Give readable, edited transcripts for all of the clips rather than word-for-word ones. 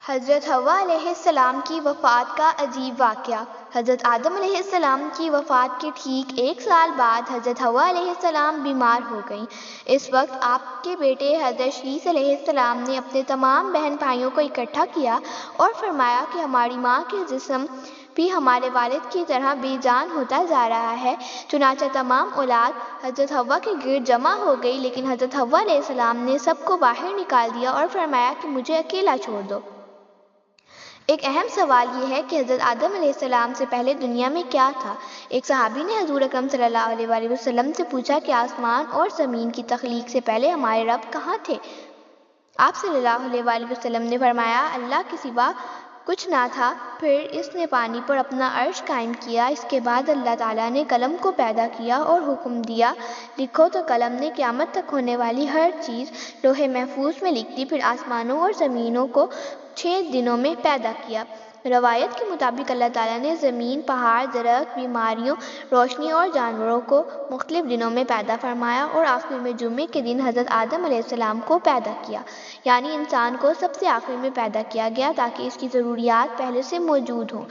حضرت حوا علیہ السلام کی وفات کا عجیب واقعہ۔ حضرت آدم علیہ السلام کی وفات کے ٹھیک 1 سال بعد حضرت حوا علیہ السلام بیمار ہو گئیں۔ اس وقت آپ کے بیٹے حضرت شیث علیہ السلام نے اپنے تمام بہن بھائیوں کو اکٹھا کیا اور فرمایا کہ ہماری ماں کے جسم بھی ہمارے والد کی طرح بے جان ہوتا جا رہا ہے۔ چنانچہ تمام اولاد حضرت حوا کے گرد جمع ہو گئی، لیکن حضرت حوا علیہ السلام نے سب کو باہر نکال دیا اور فرمایا کہ مجھے اکیلا چھوڑ دو۔ ایک اہم سوال یہ ہے کہ حضرت آدم علیہ السلام سے پہلے دنیا میں کیا تھا؟ ایک صحابی نے حضور اکرم صلی اللہ علیہ وآلہ وسلم سے پوچھا کہ آسمان اور زمین کی تخلیق سے پہلے ہمارے رب کہاں تھے؟ آپ صلی اللہ علیہ وآلہ وسلم نے فرمایا، اللہ کے سوا کچھ نہ تھا، پھر اس نے پانی پر اپنا عرش قائم کیا۔ اس کے بعد اللہ تعالیٰ نے قلم کو پیدا کیا اور حکم دیا لکھو، تو قلم نے قیامت تک ہونے والی ہر چیز لوح محفوظ میں لکھ دی۔ پھر آسمانوں اور زمینوں کو 6 دنوں میں پیدا کیا۔ روایت کے مطابق اللہ تعالیٰ نے زمین، پہاڑ، درخت، بیماریوں، روشنی اور جانوروں کو مختلف دنوں میں پیدا فرمایا اور آخر میں جمعے کے دن حضرت آدم علیہ السلام کو پیدا کیا، یعنی انسان کو سب سے آخر میں پیدا کیا گیا تاکہ اس کی ضروریات پہلے سے موجود ہوں۔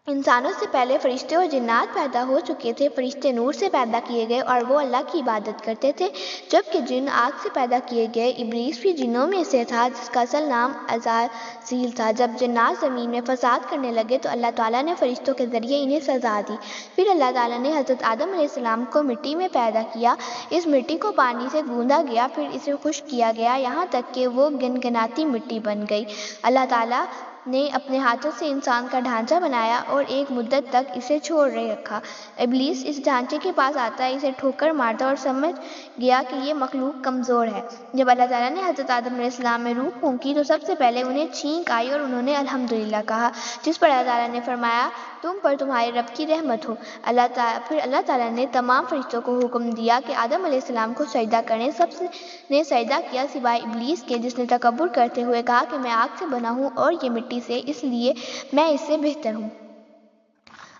انسانوں سے پہلے فرشتے اور جنات پیدا ہو چکے تھے۔ فرشتے نور سے پیدا کیے گئے اور وہ اللہ کی عبادت کرتے تھے، جبکہ جن آگ سے پیدا کیے گئے۔ ابلیس بھی جنوں میں سے تھا، جس کا اصل نام عزازیل تھا۔ جب جنات زمین میں فساد کرنے لگے تو اللہ تعالیٰ نے فرشتوں کے ذریعے انہیں سزا دی۔ پھر اللہ تعالیٰ نے حضرت آدم علیہ السلام کو مٹی میں پیدا کیا۔ اس مٹی کو پانی سے گوندا گیا، پھر اسے خشک کیا گیا، یہاں تک کہ وہ گنگناتی مٹی بن گئی۔ اللہ تعالیٰ نے اپنے ہاتھوں سے انسان کا ڈھانچہ بنایا اور ایک مدت تک اسے چھوڑے رکھا۔ ابلیس اس ڈھانچے کے پاس آتا، اسے ٹھوکر مارتا اور سمجھ گیا کہ یہ مخلوق کمزور ہے۔ جب اللہ تعالیٰ نے حضرت آدم علیہ السلام میں روح پھونکی تو سب سے پہلے انہیں چھینک آئی اور انہوں نے الحمدللہ کہا، جس پر اللہ تعالیٰ نے فرمایا، تم پر تمہارے رب کی رحمت ہو۔ پھر اللہ تعالیٰ نے تمام فرشتوں کو حکم دیا کہ آدم علیہ السلام کو سجدہ کریں۔ سب نے سجدہ کیا سوائے ابلیس کے، جس نے تکبر کرتے ہوئے کہا کہ میں آگ سے بنا ہوں اور یہ مٹی سے، اس لیے میں اس سے بہتر ہوں۔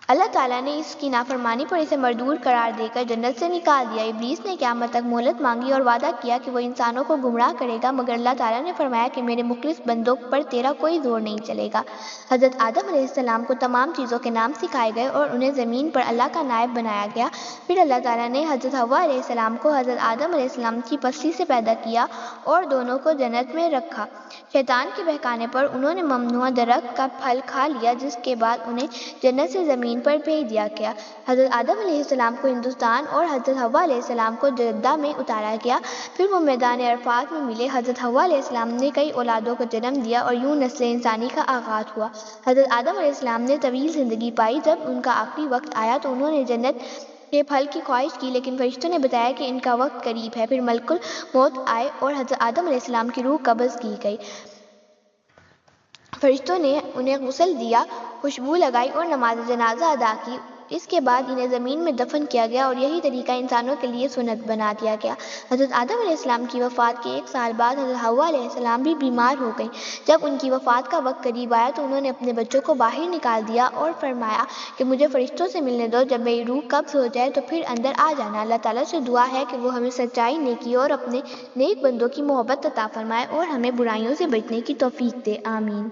اللہ تعالیٰ نے اس کی نافرمانی پر اسے مردود قرار دے کر جنت سے نکال دیا۔ ابلیس نے قیامت تک مہلت مانگی اور وعدہ کیا کہ وہ انسانوں کو گمراہ کرے گا، مگر اللہ تعالیٰ نے فرمایا کہ میرے مخلص بندوں پر تیرا کوئی زور نہیں چلے گا۔ حضرت آدم علیہ السلام کو تمام چیزوں کے نام سکھائے گئے اور انہیں زمین پر اللہ کا نائب بنایا گیا۔ پھر اللہ تعالیٰ نے حضرت حوا علیہ السلام کو حضرت آدم علیہ السلام کی پسلی سے پیدا کیا اور دونوں کو جنت میں رکھا۔ شیطان کے بہکانے پر انہوں نے ممنوع درخت کا پھل کھا لیا، جس کے بعد انہیں جنت سے زمین پر بھیج دیا گیا۔ حضرت آدم علیہ السلام کو ہندوستان اور حضرت حوا علیہ السلام کو جدہ میں اتارا گیا، پھر وہ میدان عرفات میں ملے۔ حضرت حوا علیہ السلام نے کئی اولادوں کو جنم دیا اور یوں نسل انسانی کا آغاز ہوا۔ حضرت آدم علیہ السلام نے طویل زندگی پائی۔ جب ان کا آخری وقت آیا تو انہوں نے جنت کے پھل کی خواہش کی، لیکن فرشتوں نے بتایا کہ ان کا وقت قریب ہے۔ پھر ملک الموت آئے اور حضرت آدم علیہ السلام کی روح قبض کی گئی۔ فرشتوں نے انہیں غسل دیا، خوشبو لگائی اور نماز جنازہ ادا کی۔ اس کے بعد انہیں زمین میں دفن کیا گیا اور یہی طریقہ انسانوں کے لیے سنت بنا دیا گیا۔ حضرت آدم علیہ السلام کی وفات کے 1 سال بعد حضرت حوا علیہ السلام بھی بیمار ہو گئیں۔ جب ان کی وفات کا وقت قریب آیا تو انہوں نے اپنے بچوں کو باہر نکال دیا اور فرمایا کہ مجھے فرشتوں سے ملنے دو، جب میری روح قبض ہو جائے تو پھر اندر آ جانا۔ اللہ تعالیٰ سے دعا ہے کہ وہ ہمیں سچائی، نیکی اور اپنے نیک بندوں کی محبت عطا فرمائے اور ہمیں برائیوں سے بچنے کی توفیق دے۔ آمین۔